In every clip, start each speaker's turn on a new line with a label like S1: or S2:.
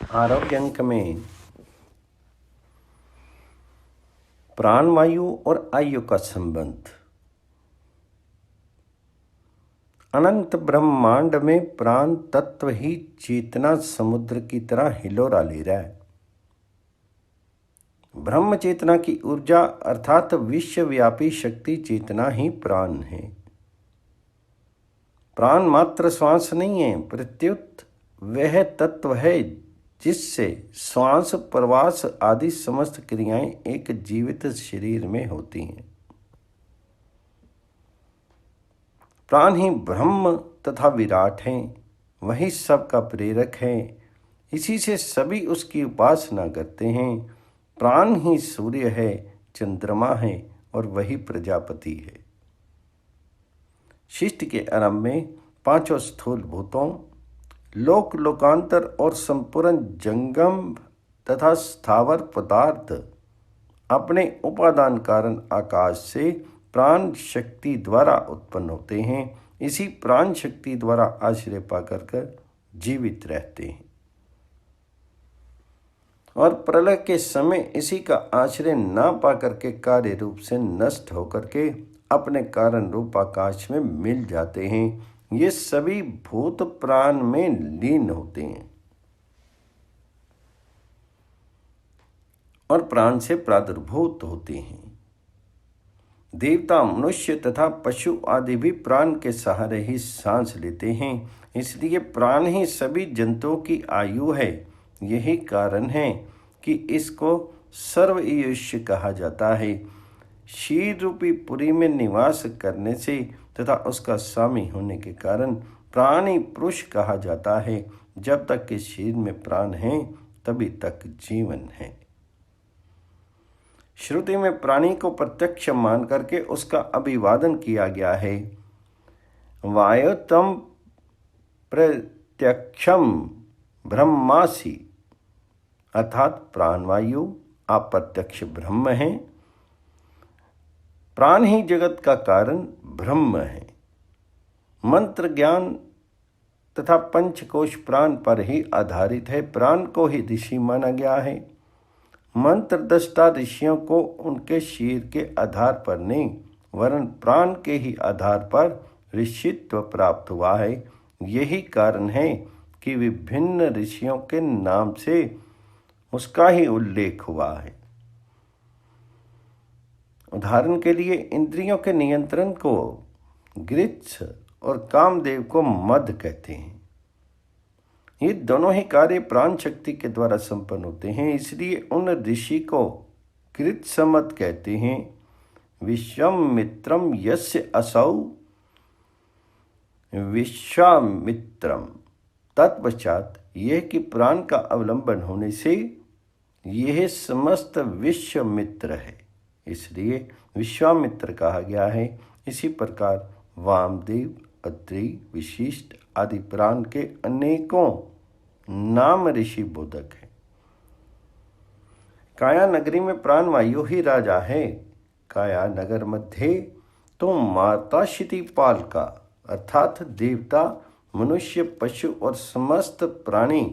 S1: आरोग्य अंक में प्राणवायु और आयु का संबंध। अनंत ब्रह्मांड में प्राण तत्व ही चेतना समुद्र की तरह हिलोरा ले रहा है। ब्रह्म चेतना की ऊर्जा अर्थात विश्वव्यापी शक्ति चेतना ही प्राण है। प्राण मात्र श्वास नहीं है, प्रत्युत वह तत्व है जिससे श्वास प्रवास आदि समस्त क्रियाएं एक जीवित शरीर में होती हैं। प्राण ही ब्रह्म तथा विराट हैं, वही सबका प्रेरक है, इसी से सभी उसकी उपासना करते हैं। प्राण ही सूर्य है, चंद्रमा है और वही प्रजापति है। शिष्ट के आरंभ में पांचों स्थूल भूतों, लोक लोकांतर और संपूर्ण जंगम तथा स्थावर पदार्थ अपने उपादान कारण आकाश से प्राण शक्ति द्वारा उत्पन्न होते हैं। इसी प्राण शक्ति द्वारा आश्रय पाकर कर जीवित रहते हैं और प्रलय के समय इसी का आश्रय ना पाकर के कार्य रूप से नष्ट होकर के अपने कारण रूप आकाश में मिल जाते हैं। ये सभी भूत प्राण में लीन होते हैं और प्राण से प्रादुर्भूत होते हैं। देवता, मनुष्य तथा पशु आदि भी प्राण के सहारे ही सांस लेते हैं, इसलिए प्राण ही सभी जंतुओं की आयु है। यही कारण है कि इसको सर्वईयुष्य कहा जाता है। शीर रूपी पुरी में निवास करने से तथा उसका स्वामी होने के कारण प्राणी पुरुष कहा जाता है। जब तक कि शरीर में प्राण है तभी तक जीवन है। श्रुति में प्राणी को प्रत्यक्ष मान करके उसका अभिवादन किया गया है। वायुतम प्रत्यक्षम ब्रह्मासि, अर्थात प्राणवायु अप्रत्यक्ष ब्रह्म है। प्राण ही जगत का कारण ब्रह्म है। मंत्र ज्ञान तथा पंचकोश प्राण पर ही आधारित है। प्राण को ही ऋषि माना गया है। मंत्र दृष्टा ऋषियों को उनके शीर के आधार पर नहीं वरन प्राण के ही आधार पर ऋषित्व प्राप्त हुआ है। यही कारण है कि विभिन्न ऋषियों के नाम से उसका ही उल्लेख हुआ है। उदाहरण के लिए इंद्रियों के नियंत्रण को गृत्स और कामदेव को मद कहते हैं। ये दोनों ही कार्य प्राण शक्ति के द्वारा संपन्न होते हैं, इसलिए उन ऋषि को कृत्समत कहते हैं। विश्वामित्रम यस्य असौ विश्वामित्रम, तत्पश्चात यह कि प्राण का अवलंबन होने से यह समस्त विश्वामित्र है, इसलिए विश्वामित्र कहा गया है। इसी प्रकार वामदेव, अत्रि, विशिष्ट आदि प्राण के अनेकों नाम ऋषि बोधक है। काया नगरी में प्राणवायु ही राजा है। काया नगर मध्ये तो माता क्षितिपाल का, अर्थात देवता, मनुष्य, पशु और समस्त प्राणी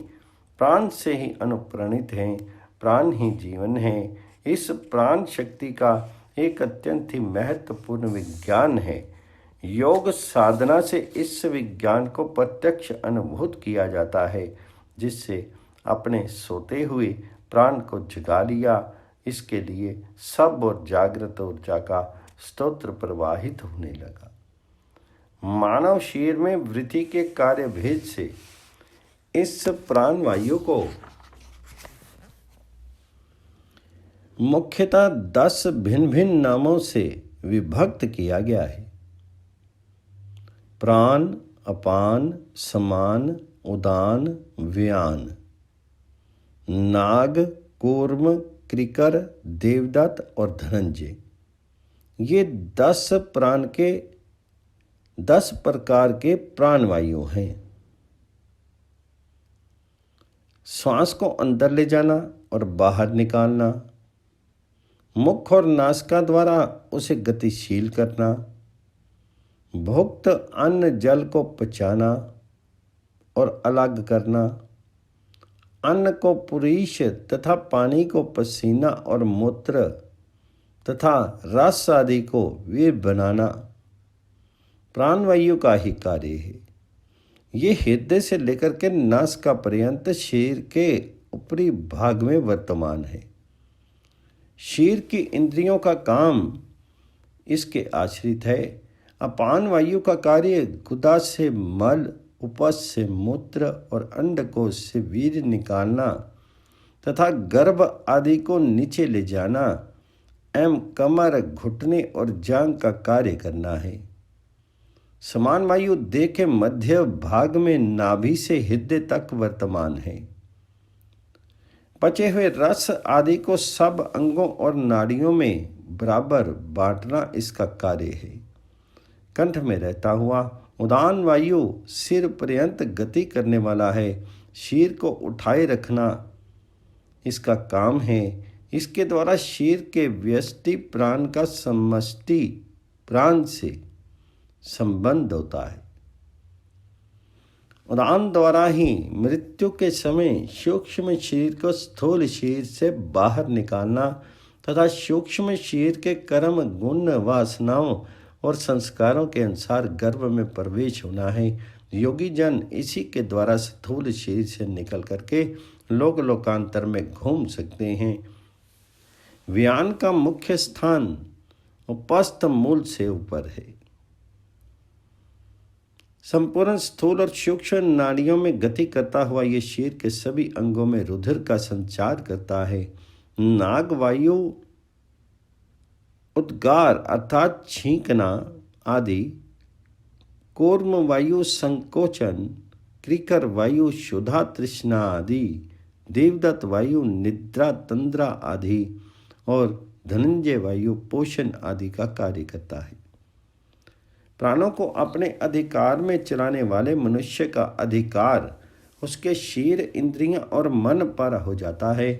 S1: प्राण से ही अनुप्राणित हैं। प्राण ही जीवन है। इस प्राण शक्ति का एक अत्यंत ही महत्वपूर्ण विज्ञान है। योग साधना से इस विज्ञान को प्रत्यक्ष अनुभूत किया जाता है, जिससे अपने सोते हुए प्राण को जगा लिया। इसके लिए सब और जागृत ऊर्जा का स्तोत्र प्रवाहित होने लगा। मानव शरीर में वृद्धि के कार्य भेद से इस प्राणवायु को मुख्यतः 10 भिन्न भिन्न नामों से विभक्त किया गया है। प्राण, अपान, समान, उदान, व्यान, नाग, कूर्म, कृकर, देवदत्त और धनंजय। ये 10 प्राण के 10 प्रकार के प्राणवायु हैं। श्वास को अंदर ले जाना और बाहर निकालना, मुख और नासिका द्वारा उसे गतिशील करना, भुक्त अन्न जल को पचाना और अलग करना, अन्न को पुरीश तथा पानी को पसीना और मूत्र तथा रस आदि को वीर बनाना प्राणवायु का ही कार्य है। ये हृदय से लेकर के नासिका पर्यंत शरीर के ऊपरी भाग में वर्तमान है। शरीर की इंद्रियों का काम इसके आश्रित है। अपान वायु का कार्य गुदा से मल, उपस से मूत्र और अंडकोश से वीर्य निकालना तथा गर्भ आदि को नीचे ले जाना एवं कमर, घुटने और जांघ का कार्य करना है। समान वायु देह के मध्य भाग में नाभि से हृदय तक वर्तमान है। बचे हुए रस आदि को सब अंगों और नाड़ियों में बराबर बांटना इसका कार्य है। कंठ में रहता हुआ उदान वायु सिर पर्यंत गति करने वाला है। शीर को उठाए रखना इसका काम है। इसके द्वारा शीर के व्यष्टि प्राण का समष्टि प्राण से संबंध होता है। उदान द्वारा ही मृत्यु के समय सूक्ष्म शरीर को स्थूल शरीर से बाहर निकालना तथा सूक्ष्म शरीर के कर्म, गुण, वासनाओं और संस्कारों के अनुसार गर्भ में प्रवेश होना है। योगी जन इसी के द्वारा स्थूल शरीर से निकल करके लोक लोकांतर में घूम सकते हैं। व्यान का मुख्य स्थान उपस्थ मूल से ऊपर है। संपूर्ण स्थूल और सूक्ष्म नाड़ियों में गति करता हुआ ये शरीर के सभी अंगों में रुधिर का संचार करता है। नाग वायु उद्गार अर्थात छींकना आदि, कूर्म वायु संकोचन, क्रिकर वायु क्षुधा तृष्णा आदि, देवदत्त वायु निद्रा तंद्रा आदि और धनंजय वायु पोषण आदि का कार्य करता है। प्राणों को अपने अधिकार में चलाने वाले मनुष्य का अधिकार उसके शरीर, इंद्रियां और मन पर हो जाता है।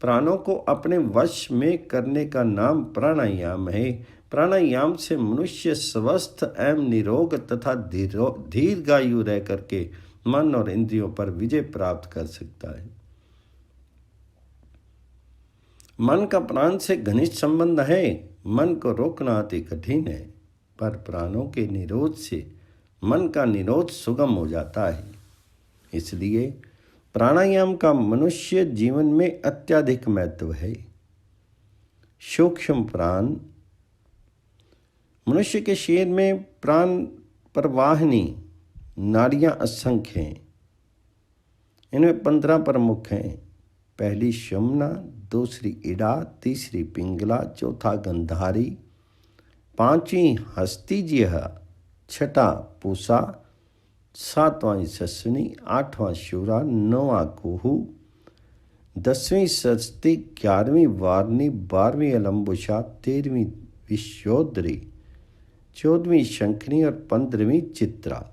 S1: प्राणों को अपने वश में करने का नाम प्राणायाम है। प्राणायाम से मनुष्य स्वस्थ एवं निरोग तथा दीर्घायु रह करके मन और इंद्रियों पर विजय प्राप्त कर सकता है। मन का प्राण से घनिष्ठ संबंध है। मन को रोकना अति कठिन है, पर प्राणों के निरोध से मन का निरोध सुगम हो जाता है। इसलिए प्राणायाम का मनुष्य जीवन में अत्यधिक महत्व है। सूक्ष्म प्राण मनुष्य के शरीर में प्राण प्रवाहिनी नाड़ियां असंख्य हैं। इनमें 15 प्रमुख हैं। पहली शमना, दूसरी इड़ा, तीसरी पिंगला, चौथा गंधारी, पांचवी हस्तिजिह्वा, छठा पूसा, सातवां ससुनी, आठवां शूरा, नौवां कुहू, 10वीं सरस्वती, 11वीं वारनी, 12वीं अलम्बुषा, 13वीं विश्वोदरी, 14वीं शंखनी और 15वीं चित्रा।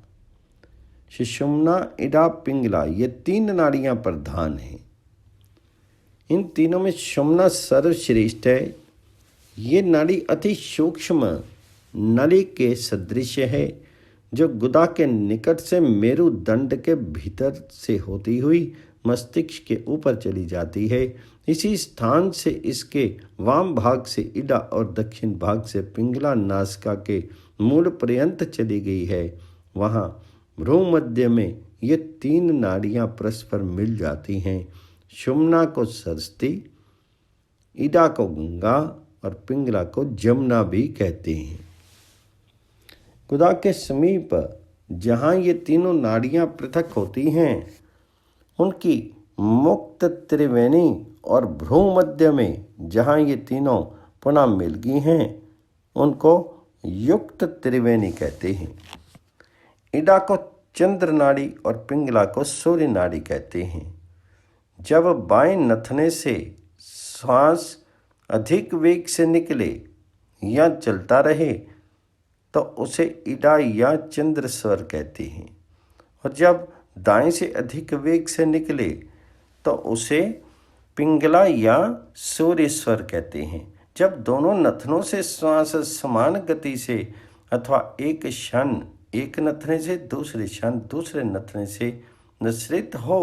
S1: सुषुम्ना, इड़ा, पिंगला ये 3 नाड़ियां प्रधान हैं। इन तीनों में सुषुम्ना सर्वश्रेष्ठ है। ये नाड़ी अति सूक्ष्म नली के सदृश है, जो गुदा के निकट से मेरुदंड के भीतर से होती हुई मस्तिष्क के ऊपर चली जाती है। इसी स्थान से इसके वाम भाग से इड़ा और दक्षिण भाग से पिंगला नासिका के मूल पर्यंत चली गई है। वहाँ भ्रूमध्य में ये 3 नाड़ियाँ परस्पर मिल जाती हैं। सुषुम्ना को सरस्वती, इड़ा को गंगा और पिंगला को जमुना भी कहते हैं। गुदा के समीप जहाँ ये तीनों नाड़ियाँ पृथक होती हैं, उनकी मुक्त त्रिवेणी और भ्रूमध्य में जहाँ ये तीनों पुनः मिल गई हैं, उनको युक्त त्रिवेणी कहते हैं। इड़ा को चंद्र नाड़ी और पिंगला को सूर्य नाड़ी कहते हैं। जब बाएं नथने से श्वास अधिक वेग से निकले या चलता रहे तो उसे इड़ा या चंद्र स्वर कहते हैं, और जब दाएं से अधिक वेग से निकले तो उसे पिंगला या सूर्य स्वर कहते हैं। जब दोनों नथनों से श्वास समान गति से अथवा एक क्षण एक नथने से दूसरे क्षण दूसरे नथने से निःसृत हो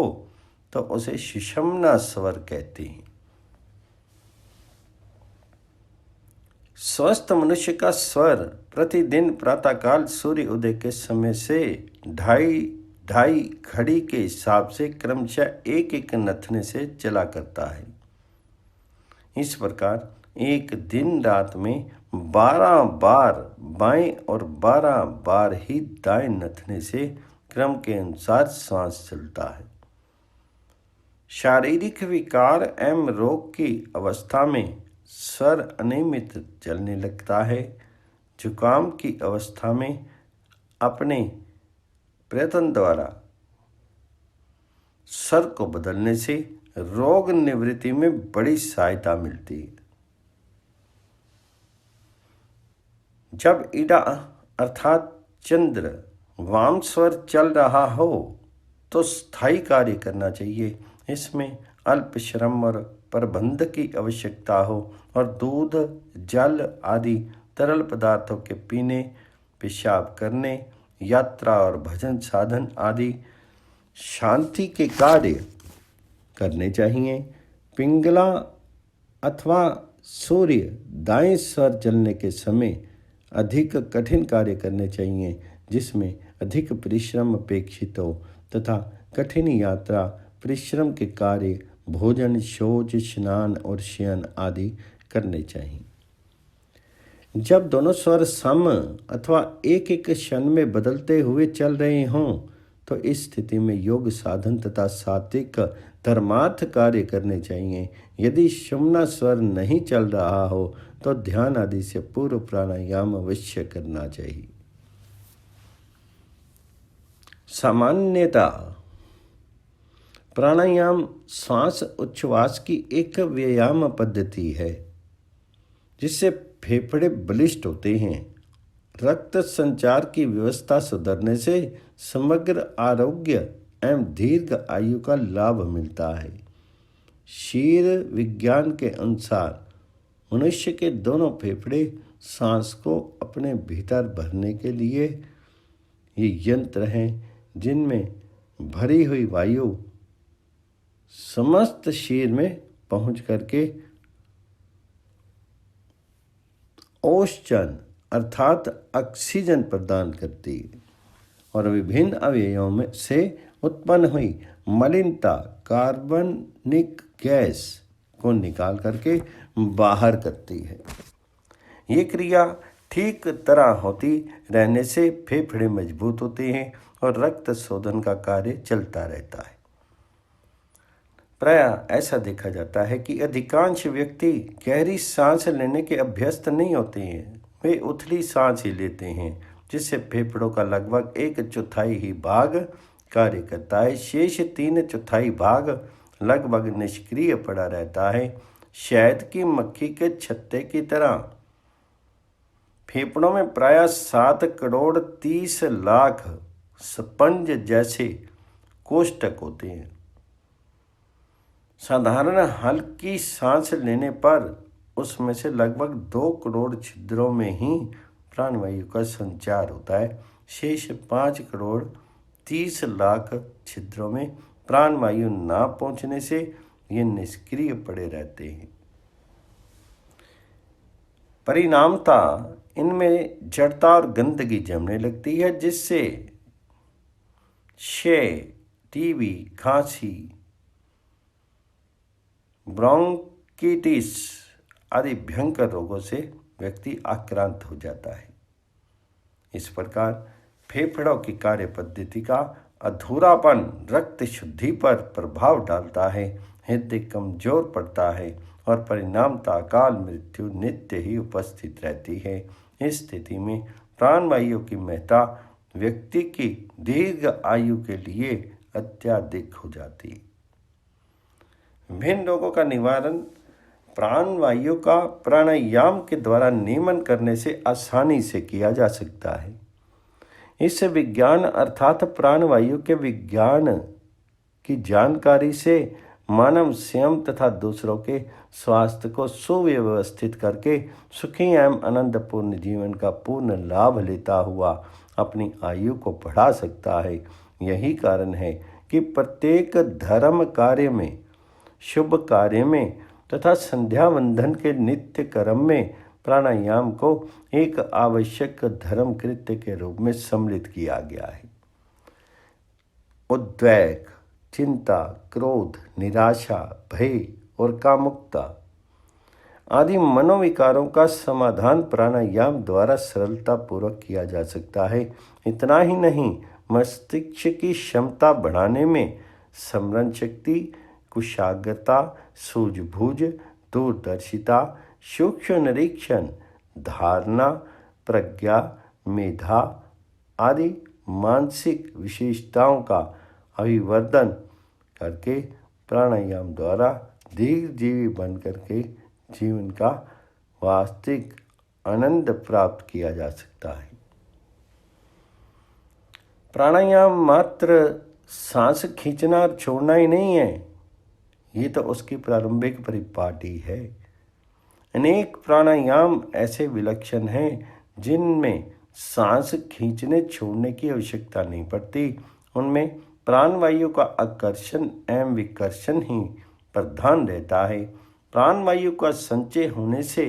S1: तो उसे सुषुम्ना स्वर कहते हैं। स्वस्थ मनुष्य का स्वर प्रतिदिन प्रातःकाल सूर्य उदय के समय से ढाई ढाई घड़ी के हिसाब से क्रमशः एक एक नथने से चला करता है। इस प्रकार एक दिन रात में 12 बार बाएं और 12 बार ही दाएं नथने से क्रम के अनुसार श्वास चलता है। शारीरिक विकार एवं रोग की अवस्था में स्वर अनियमित चलने लगता है। जुकाम की अवस्था में अपने प्रयत्न द्वारा स्वर को बदलने से रोग निवृत्ति में बड़ी सहायता मिलती है। जब ईड़ा अर्थात चंद्र वाम स्वर चल रहा हो तो स्थायी कार्य करना चाहिए। इसमें अल्प श्रम और प्रबंध की आवश्यकता हो और दूध, जल आदि तरल पदार्थों के पीने, पेशाब करने, यात्रा और भजन साधन आदि शांति के कार्य करने चाहिए। पिंगला अथवा सूर्य दाएं स्वर चलने के समय अधिक कठिन कार्य करने चाहिए, जिसमें अधिक परिश्रम अपेक्षित हो तथा कठिन यात्रा, परिश्रम के कार्य, भोजन, शौच, स्नान और शयन आदि करने चाहिए। जब दोनों स्वर सम अथवा एक एक क्षण में बदलते हुए चल रहे हों तो इस स्थिति में योग साधन तथा सात्विक धर्मार्थ कार्य करने चाहिए। यदि सुषुम्ना स्वर नहीं चल रहा हो तो ध्यान आदि से पूर्व प्राणायाम अवश्य करना चाहिए। सामान्यतः प्राणायाम श्वास उच्छ्वास की एक व्यायाम पद्धति है जिससे फेफड़े बलिष्ठ होते हैं। रक्त संचार की व्यवस्था सुधरने से समग्र आरोग्य एवं दीर्घ आयु का लाभ मिलता है। शीर विज्ञान के अनुसार मनुष्य के दोनों फेफड़े सांस को अपने भीतर भरने के लिए ये यंत्र हैं जिनमें भरी हुई वायु समस्त शरीर में पहुंच करके ओषजन अर्थात ऑक्सीजन प्रदान करती है और विभिन्न अवयवों में से उत्पन्न हुई मलिनता कार्बनिक गैस को निकाल करके बाहर करती है। ये क्रिया ठीक तरह होती रहने से फेफड़े मजबूत होते हैं और रक्त शोधन का कार्य चलता रहता है। प्रायः ऐसा देखा जाता है कि अधिकांश व्यक्ति गहरी सांस लेने के अभ्यस्त नहीं होते हैं, वे उथली सांस ही लेते हैं जिससे फेफड़ों का लगभग 1/4 ही भाग कार्य करता है। शेष 3/4 भाग लगभग निष्क्रिय पड़ा रहता है। शहद की मक्खी के छत्ते की तरह फेफड़ों में प्रायः 7,30,00,000 स्पंज जैसे कोष्ठक होते हैं। साधारण हल्की सांस लेने पर उसमें से लगभग 2 करोड़ छिद्रों में ही प्राणवायु का संचार होता है। शेष 5,30,00,000 छिद्रों में प्राणवायु ना पहुंचने से ये निष्क्रिय पड़े रहते हैं। परिणामतः इनमें जड़ता और गंदगी जमने लगती है जिससे क्षय, टीबी, खांसी, ब्रोंकिटिस आदि भयंकर रोगों से व्यक्ति आक्रांत हो जाता है। इस प्रकार फेफड़ों की कार्य पद्धति का अधूरापन रक्त शुद्धि पर प्रभाव डालता है, हृदय कमजोर पड़ता है और परिणामतः अकाल मृत्यु नित्य ही उपस्थित रहती है। इस स्थिति में प्राणवायु की महत्ता व्यक्ति की दीर्घ आयु के लिए अत्याधिक हो जाती है। विभिन्न रोगों का निवारण प्राणवायु का प्राणायाम के द्वारा नियमन करने से आसानी से किया जा सकता है। इस विज्ञान अर्थात प्राणवायु के विज्ञान की जानकारी से मानव स्वयं तथा दूसरों के स्वास्थ्य को सुव्यवस्थित करके सुखी एवं आनंदपूर्ण जीवन का पूर्ण लाभ लेता हुआ अपनी आयु को बढ़ा सकता है। यही कारण है कि प्रत्येक धर्म कार्य में, शुभ कार्य में तथा संध्या वंदन के नित्य कर्म में प्राणायाम को एक आवश्यक धर्म कृत्य के रूप में सम्मिलित किया गया है। उद्वेग, चिंता, क्रोध, निराशा, भय और कामुकता आदि मनोविकारों का समाधान प्राणायाम द्वारा सरलता पूर्वक किया जा सकता है। इतना ही नहीं, मस्तिष्क की क्षमता बढ़ाने में स्मरण शक्ति, कुशाग्रता, सूझबूझ, दूरदर्शिता, सूक्ष्म निरीक्षण, धारणा, प्रज्ञा, मेधा आदि मानसिक विशेषताओं का अभिवर्धन करके प्राणायाम द्वारा दीर्घजीवी बन करके जीवन का वास्तविक आनंद प्राप्त किया जा सकता है। प्राणायाम मात्र सांस खींचना और छोड़ना ही नहीं है, ये तो उसकी प्रारंभिक परिपाटी है। अनेक प्राणायाम ऐसे विलक्षण हैं जिनमें सांस खींचने छोड़ने की आवश्यकता नहीं पड़ती। उनमें प्राणवायु का आकर्षण एवं विकर्षण ही प्रधान रहता है। प्राणवायु का संचय होने से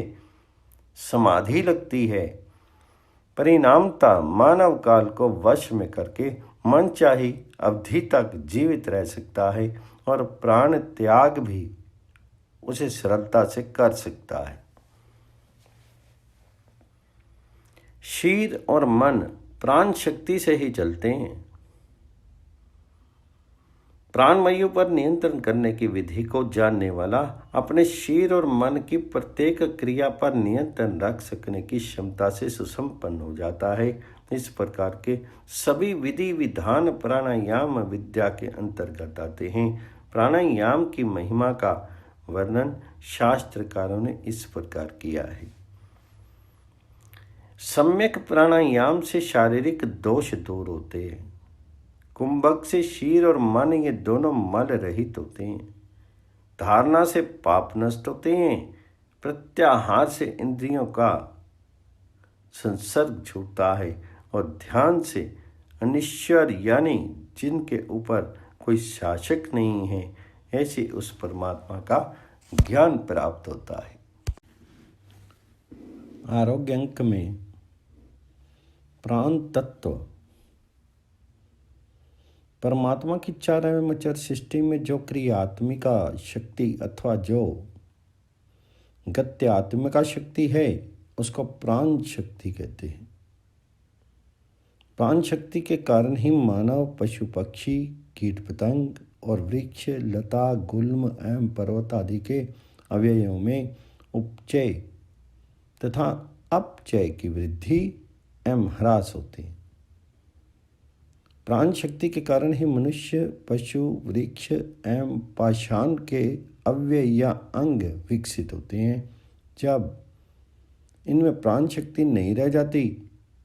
S1: समाधि लगती है। परिणामतः मानव काल को वश में करके मनचाही अवधि तक जीवित रह सकता है और प्राण त्याग भी उसे सरलता से कर सकता है। शरीर और मन प्राण शक्ति से ही चलते हैं। प्राणवायु पर नियंत्रण करने की विधि को जानने वाला अपने शरीर और मन की प्रत्येक क्रिया पर नियंत्रण रख सकने की क्षमता से सुसंपन्न हो जाता है। इस प्रकार के सभी विधि विधान प्राणायाम विद्या के अंतर्गत आते हैं। प्राणायाम की महिमा का वर्णन शास्त्रकारों ने इस प्रकार किया है। सम्यक प्राणायाम से शारीरिक दोष दूर होते हैं। कुंभक से शरीर और मन ये दोनों मल रहित होते हैं। धारणा से पाप नष्ट होते हैं। प्रत्याहार से इंद्रियों का संसर्ग छूटता है और ध्यान से अनिश्वर यानी जिनके ऊपर कोई शासक नहीं है ऐसे उस परमात्मा का ज्ञान प्राप्त होता है। आरोग्य अंक में प्राण तत्व परमात्मा की चार एवं अचर सृष्टि में जो क्रियात्मिका शक्ति अथवा जो गत्यात्मिका शक्ति है उसको प्राण शक्ति कहते हैं। प्राण शक्ति के कारण ही मानव, पशु, पक्षी, कीट पतंग और वृक्ष, लता, गुल्म एवं पर्वत आदि के अवयवों में उपचय तथा अपचय की वृद्धि एवं ह्रास होते हैं। प्राण शक्ति के कारण ही मनुष्य, पशु, वृक्ष एवं पाषाण के अव्यय या अंग विकसित होते हैं। जब इनमें प्राण शक्ति नहीं रह जाती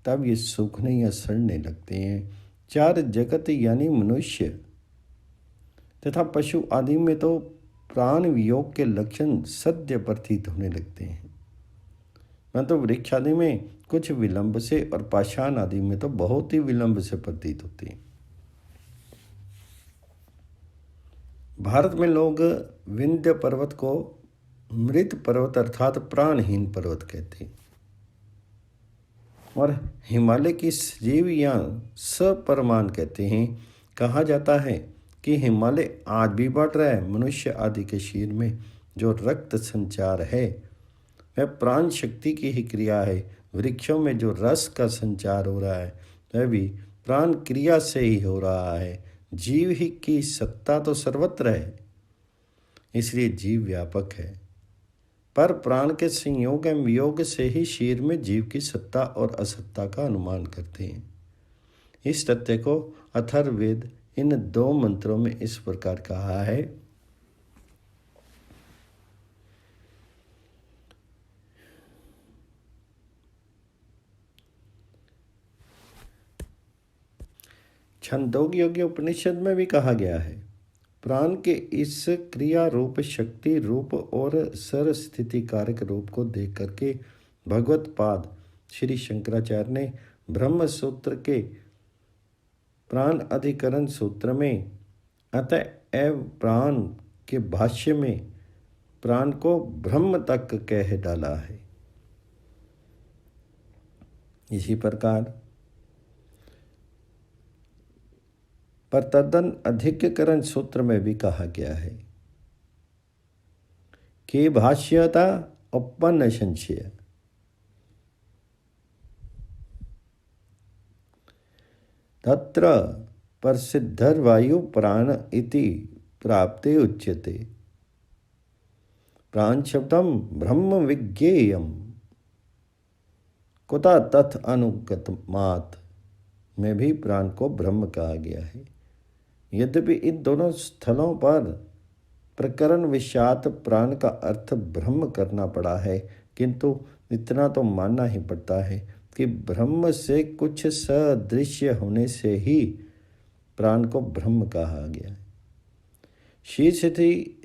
S1: तब ये सूखने या सड़ने लगते हैं। चार जगत यानी मनुष्य तथा पशु आदि में तो प्राण वियोग के लक्षण सद्य प्रतीत होने लगते हैं। तो वृक्ष आदि में कुछ विलंब से और पाषाण आदि में तो बहुत ही विलंब से प्रतीत होती है। भारत में लोग विंध्य पर्वत को मृत पर्वत अर्थात प्राणहीन पर्वत कहते हैं और हिमालय की सजीव या सपरमान कहते हैं। कहा जाता है कि हिमालय आज भी बढ़ रहा है। मनुष्य आदि के शरीर में जो रक्त संचार है वह प्राण शक्ति की ही क्रिया है। वृक्षों में जो रस का संचार हो रहा है वह भी प्राण क्रिया से ही हो रहा है। जीव ही की सत्ता तो सर्वत्र है, इसलिए जीव व्यापक है, पर प्राण के संयोग एवं वियोग से ही शरीर में जीव की सत्ता और असत्ता का अनुमान करते हैं। इस तथ्य को अथर्ववेद इन दो मंत्रों में इस प्रकार कहा है। छंदोग्य उपनिषद में भी कहा गया है, प्राण के इस क्रिया रूप, शक्ति रूप और सरस्थिति कारक रूप को देख करके भगवत पाद श्री शंकराचार्य ने ब्रह्म सूत्र के प्राण अधिकरण सूत्र में अतएव प्राण के भाष्य में प्राण को ब्रह्म तक कह डाला है। इसी प्रकार पर तदन अधिकरण सूत्र में भी कहा गया है कि भाष्यता उपपन्न संशय तत्र प्रसिद्धर्वायु प्राण इति प्राप्ते उच्यते। प्राण शब्दम ब्रह्म विज्ञेयम कुता तथ अनुगतमात् में भी प्राण को ब्रह्म कहा गया है। यद्यपि इन दोनों स्थलों पर प्रकरण विषात प्राण का अर्थ ब्रह्म करना पड़ा है, किंतु इतना तो मानना ही पड़ता है कि ब्रह्म से कुछ सदृश्य होने से ही प्राण को ब्रह्म कहा गया है।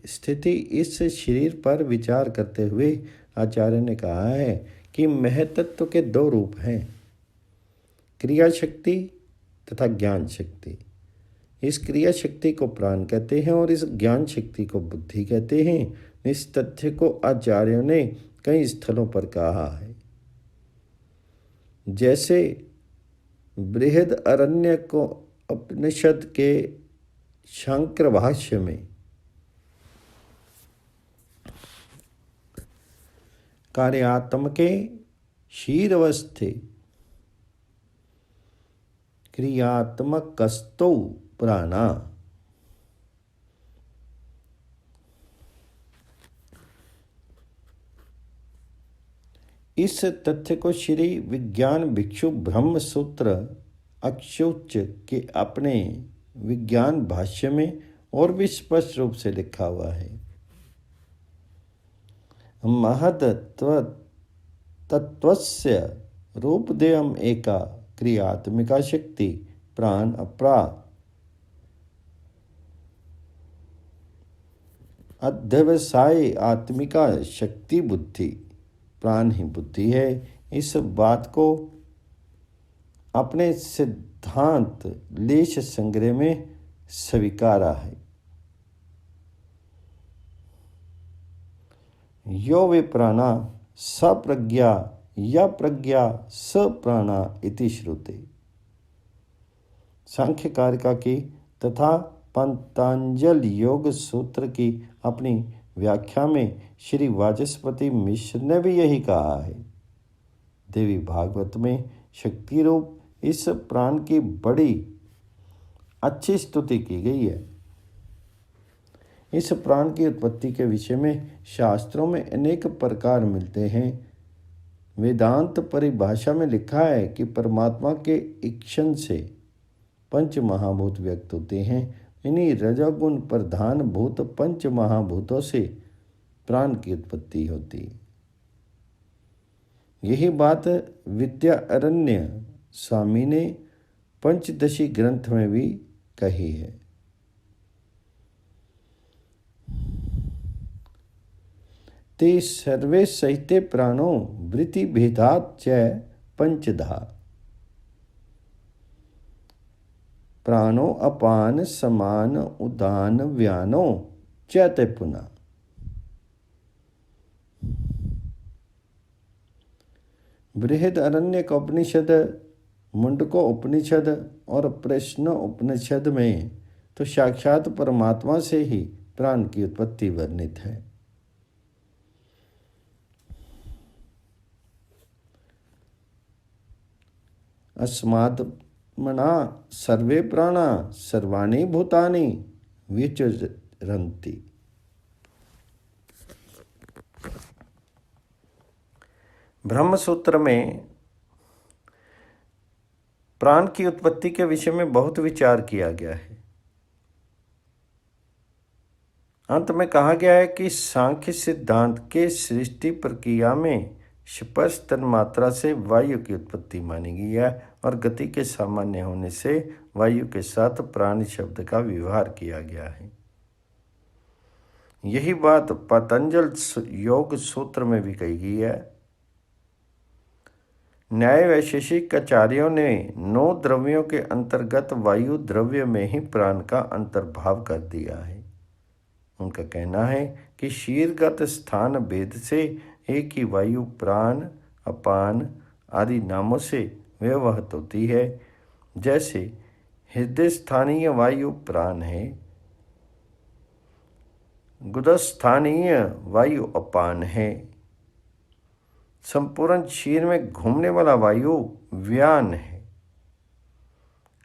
S1: स्थिति इस शरीर पर विचार करते हुए आचार्य ने कहा है कि महतत्व के दो रूप हैं, क्रिया शक्ति तथा ज्ञान शक्ति। इस क्रिया शक्ति को प्राण कहते हैं और इस ज्ञान शक्ति को बुद्धि कहते हैं। इस तथ्य को आचार्यों ने कई स्थलों पर कहा है। जैसे बृहद अरण्य को उपनिषद के शांकर भाष्य में कार्यात्मके शीरवस्थे क्रियात्मकस्तौ प्राणा इस तथ्य को श्री विज्ञान भिक्षु ब्रह्म सूत्र अक्षुच के अपने विज्ञान भाष्य में और भी स्पष्ट रूप से लिखा हुआ है। महदत्व तत्वस्य रूपदेयम एका क्रियात्मिका शक्ति प्राण अपरा अध्यवसाय आत्मिका शक्ति बुद्धि। प्राण ही बुद्धि है। इस बात को अपने सिद्धांत लेश संग्रह में स्वीकारा है। यो वे प्राणा सप्रज्ञा या प्रज्ञा सप्राणा इति श्रुते। सांख्य कारिका की तथा पंतंजल योग सूत्र की अपनी व्याख्या में श्री वाचस्पति मिश्र ने भी यही कहा है। देवी भागवत में शक्ति रूप इस प्राण की बड़ी अच्छी स्तुति की गई है। इस प्राण की उत्पत्ति के विषय में शास्त्रों में अनेक प्रकार मिलते हैं। वेदांत परिभाषा में लिखा है कि परमात्मा के इक्षण से पंच महाभूत व्यक्त होते हैं। इन्हीं रजोगुण प्रधान भूत पंच महाभूतों से प्राण की उत्पत्ति होती है। यही बात विद्या अरण्य स्वामी ने पंचदशी ग्रंथ में भी कही है। ते सर्वे सहिते प्राणो वृत्ति भेदात च पंचधा। प्राणो अपान समान उदान व्यानो चैते पुनः। बृहद अरण्य का उपनिषद, मुंडको उपनिषद और प्रश्न उपनिषद में तो साक्षात परमात्मा से ही प्राण की उत्पत्ति वर्णित है। अस्मात्मना सर्वे प्राणा सर्वाणि भूतानि विचरन्ति। ब्रह्म सूत्र में प्राण की उत्पत्ति के विषय में बहुत विचार किया गया है। अंत में कहा गया है कि सांख्य सिद्धांत के सृष्टि प्रक्रिया में स्पर्श तन्मात्रा से वायु की उत्पत्ति मानी गई है और गति के सामान्य होने से वायु के साथ प्राण शब्द का व्यवहार किया गया है। यही बात पतंजल योग सूत्र में भी कही गई है न्याय वैशेषिक आचार्यों ने 9 द्रव्यों के अंतर्गत वायु द्रव्य में ही प्राण का अंतर्भाव कर दिया है। उनका कहना है कि शीरगत स्थान भेद से एक ही वायु प्राण, अपान आदि नामों से व्यवहृत होती है। जैसे हृदय स्थानीय वायु प्राण है, गुदस्थानीय वायु अपान है, संपूर्ण शरीर में घूमने वाला वायु व्यान है,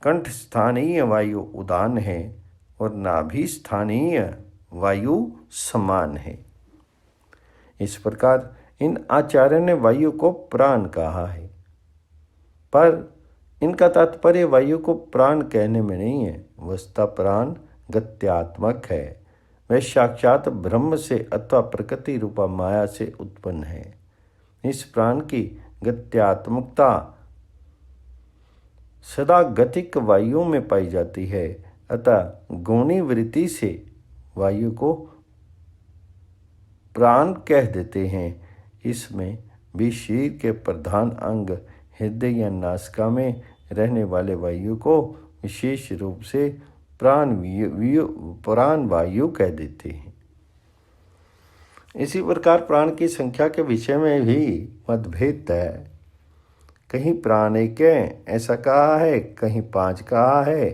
S1: कंठ स्थानीय वायु उदान है और नाभि स्थानीय वायु समान है। इस प्रकार इन आचार्यों ने वायु को प्राण कहा है, पर इनका तात्पर्य वायु को प्राण कहने में नहीं है। वस्तुतः प्राण गत्यात्मक है, वह साक्षात ब्रह्म से अथवा प्रकृति रूपा माया से उत्पन्न है। इस प्राण की गत्यात्मकता सदा गतिक वायु में पाई जाती है, अतः गौणी वृत्ति से वायु को प्राण कह देते हैं। इसमें भी शरीर के प्रधान अंग हृदय या नासिका में रहने वाले वायु को विशेष रूप से प्राण वायु कह देते हैं। इसी प्रकार प्राण की संख्या के विषय में भी मतभेद है। कहीं प्राण एक है ऐसा कहा है, कहीं 5 कहा है,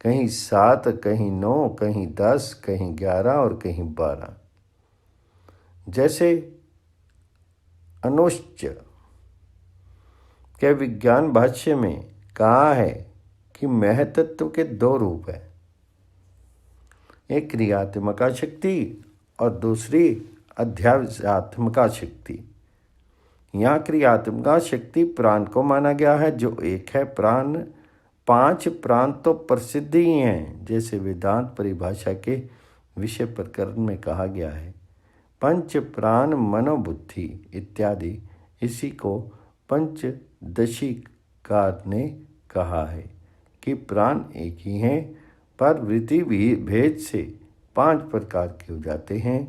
S1: कहीं 7, कहीं 9, कहीं 10, कहीं 11 और कहीं 12। जैसे अनुश्च के विज्ञान भाष्य में कहा है कि महतत्व के 2 रूप हैं, एक क्रियात्मका शक्ति और दूसरी अध्यात्मका शक्ति। यहाँ क्रियात्मका शक्ति प्राण को माना गया है जो एक है। प्राण 5 प्राण तो प्रसिद्ध ही हैं, जैसे वेदांत परिभाषा के विषय प्रकरण में कहा गया है, पंच प्राण मनोबुद्धि इत्यादि। इसी को पंचदशीकार ने कहा है कि प्राण एक ही हैं, पर वृत्ति भेद से 5 प्रकार के हो जाते हैं।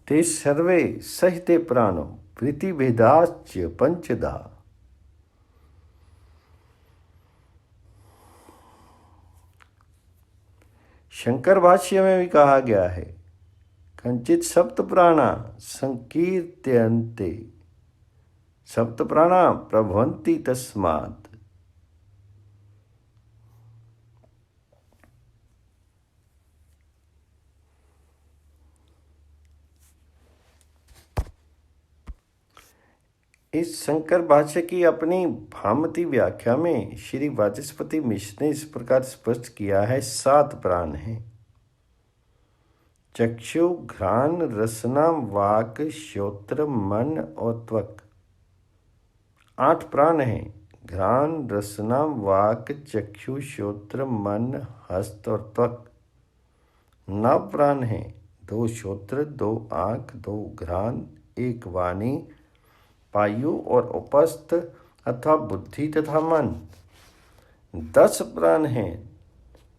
S1: ते सर्वे सहिते प्राणो वृत्ति भेदाश्च पंचदा। शंकर भाष्य में भी कहा गया है, कंचित सप्त प्राणा संकीर्त्यन्ते सप्त प्राणा प्रभवन्ति तस्मात्। इस शंकर भाष्य की अपनी भामती व्याख्या में श्री वाचस्पति मिश्र ने इस प्रकार स्पष्ट किया है, 7 प्राण हैं। चक्षु, घ्राण, रसना, वाक, श्रोत्र, मन और त्वक। 8 प्राण हैं। घ्राण, रसना, वाक, चक्षु, श्रोत्र, मन, हस्त और त्वक। 9 प्राण हैं। 2 श्रोत्र, 2 आँख, 2 घ्राण, 1 वाणी, पायु और उपस्थ अथवा बुद्धि तथा मन। 10 प्राण हैं।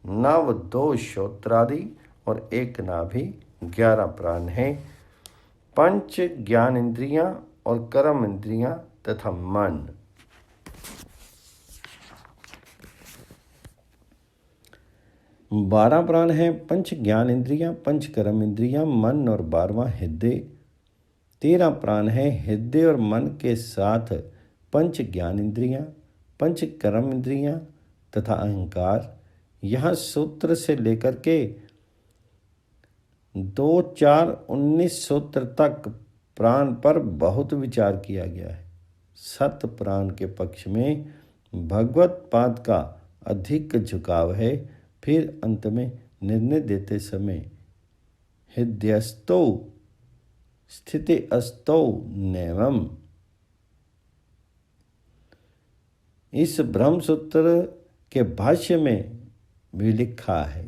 S1: 9 2 श्रोत्रादि और 1 नाभि। 11 प्राण हैं। 5 ज्ञान इंद्रियां और कर्म इंद्रियां तथा मन। बारह प्राण हैं। 5 ज्ञान इंद्रियां, 5 कर्म इंद्रियां, मन और 12वां हृदय। 13 प्राण हैं। हृदय और मन के साथ 5 ज्ञान इंद्रियां, 5 कर्म इंद्रियां तथा अहंकार। यहाँ सूत्र से लेकर के 2 4 19 सूत्र तक प्राण पर बहुत विचार किया गया है। 7 प्राण के पक्ष में भगवत पाद का अधिक झुकाव है। फिर अंत में निर्णय देते समय हृदयस्थो स्थिति अस्तो नैवम, इस ब्रह्मसूत्र के भाष्य में भी लिखा है,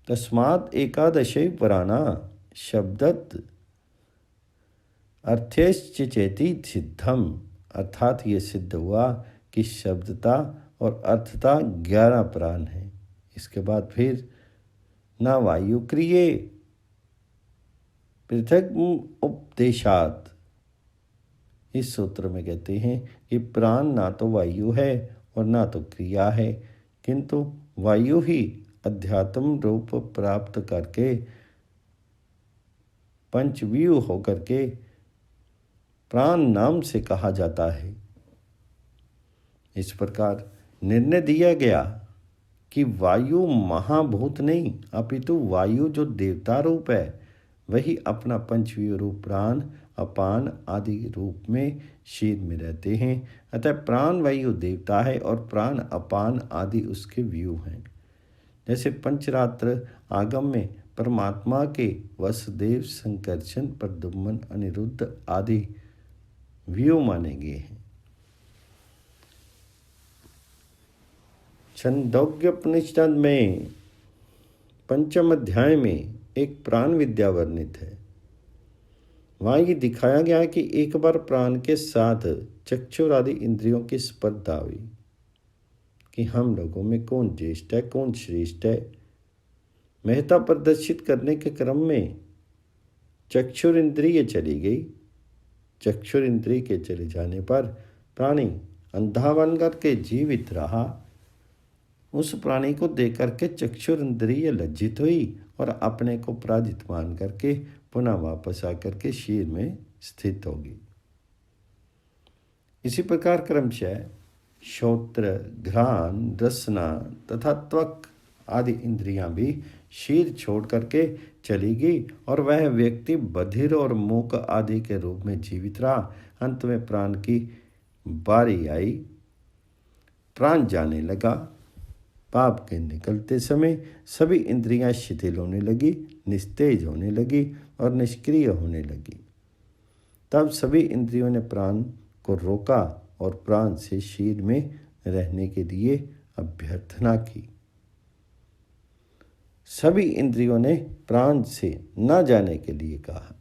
S1: तस्मात् एकादशै पुराणा शब्दत अर्थेश्च चेति सिद्धम। अर्थात ये सिद्ध हुआ कि शब्दता और अर्थता 11 प्राण है। इसके बाद फिर न वायु क्रिये पृथक उपदेशात। इस सूत्र में कहते हैं कि प्राण ना तो वायु है और ना तो क्रिया है, किंतु वायु ही अध्यात्म रूप प्राप्त करके पंचव्यूह होकर के प्राण नाम से कहा जाता है। इस प्रकार निर्णय दिया गया कि वायु महाभूत नहीं अपितु वायु जो देवता रूप है वही अपना पंचव्यूह रूप प्राण अपान आदि रूप में शरीर में रहते हैं। अतः प्राण वायु देवता है और प्राण अपान आदि उसके व्यूह हैं। जैसे पंचरात्र आगम में परमात्मा के वसुदेव संकर्षण प्रद्युम्न अनिरुद्ध आदि व्यूह माने गए हैं। छंदोग्योपनिषद में पंचम अध्याय में एक प्राण विद्या वर्णित है। वहाँ ये दिखाया गया कि एक बार प्राण के साथ चक्षुर आदि इंद्रियों की स्पर्धा हुई कि हम लोगों में कौन ज्येष्ठ है कौन श्रेष्ठ है। महत्ता प्रदर्शित करने के क्रम में चक्षुर इंद्रिय चली गई। चक्षुर इंद्रिय के चले जाने पर प्राणी अंधा बन करके जीवित रहा। उस प्राणी को देख करके चक्षुर इंद्रिय लज्जित हुई और अपने को पराजित मान करके पुनः वापस आकर के शरीर में स्थित होगी। इसी प्रकार क्रमशः श्रोत्र घ्राण रसना तथा त्वक आदि इंद्रियां भी शरीर छोड़ करके चली गई और वह व्यक्ति बधिर और मूक आदि के रूप में जीवित रहा। अंत में प्राण की बारी आई, प्राण जाने लगा। पाप के निकलते समय सभी इंद्रियां शिथिल होने लगी, निस्तेज होने लगी और निष्क्रिय होने लगी। तब सभी इंद्रियों ने प्राण को रोका और प्राण से शरीर में रहने के लिए अभ्यर्थना की। सभी इंद्रियों ने प्राण से न जाने के लिए कहा।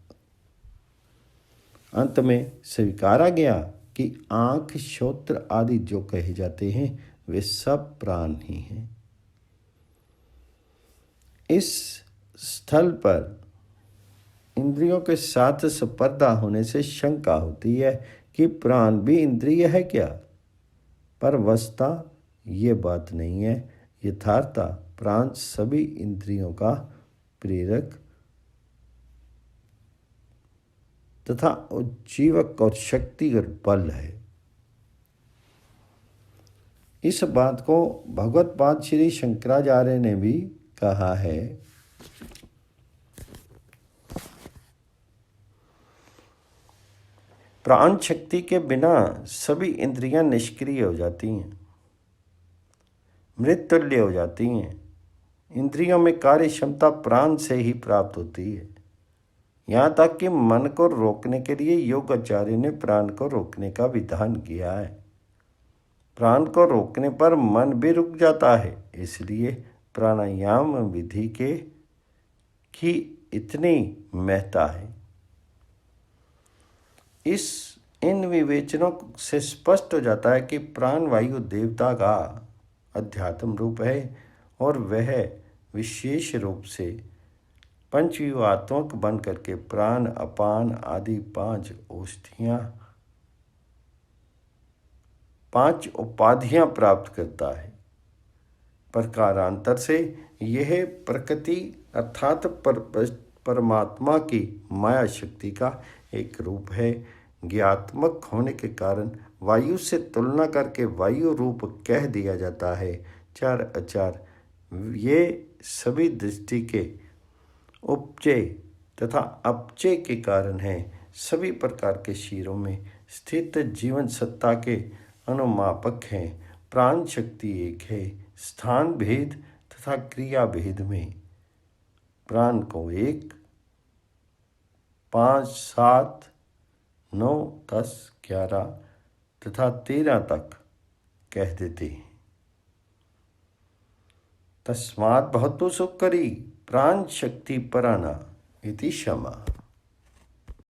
S1: अंत में स्वीकारा गया कि आँख श्रोत्र आदि जो कहे जाते हैं वे सब प्राण ही हैं। इस स्थल पर इंद्रियों के साथ स्पर्धा होने से शंका होती है कि प्राण भी इंद्रिय है क्या, पर वस्तुतः ये बात नहीं है। यथार्थता प्राण सभी इंद्रियों का प्रेरक तथा उज्जीवक और शक्तिगर बल है। इस बात को भगवत पाद श्री शंकराचार्य ने भी कहा है। प्राण शक्ति के बिना सभी इंद्रियां निष्क्रिय हो जाती हैं, मृत तुल्य हो जाती हैं। इंद्रियों में कार्य क्षमता प्राण से ही प्राप्त होती है। यहाँ तक कि मन को रोकने के लिए योगाचार्य ने प्राण को रोकने का विधान किया है। प्राण को रोकने पर मन भी रुक जाता है, इसलिए प्राणायाम विधि की इतनी महत्ता है। इन विवेचनों से स्पष्ट हो जाता है कि प्राण वायु देवता का अध्यात्म रूप है और वह विशेष रूप से पंचव्यूहात्मक बन करके प्राण अपान आदि पांच उपाधियां प्राप्त करता है। प्रकारांतर से यह प्रकृति अर्थात परमात्मा की माया शक्ति का एक रूप है। ज्ञात्मक होने के कारण वायु से तुलना करके वायु रूप कह दिया जाता है। चार अचार ये सभी दृष्टि के उपचय तथा अपचय के कारण है। सभी प्रकार के शरीरों में स्थित जीवन सत्ता के अनुमापक हैं। प्राण शक्ति एक है। स्थान भेद तथा क्रिया भेद में प्राण को 1, 5, 7, 9, 10, 11 तथा 13 तक कह देते हैं। तस्मात् भवतु सुकरी प्राण शक्ति पराना इति क्षमा।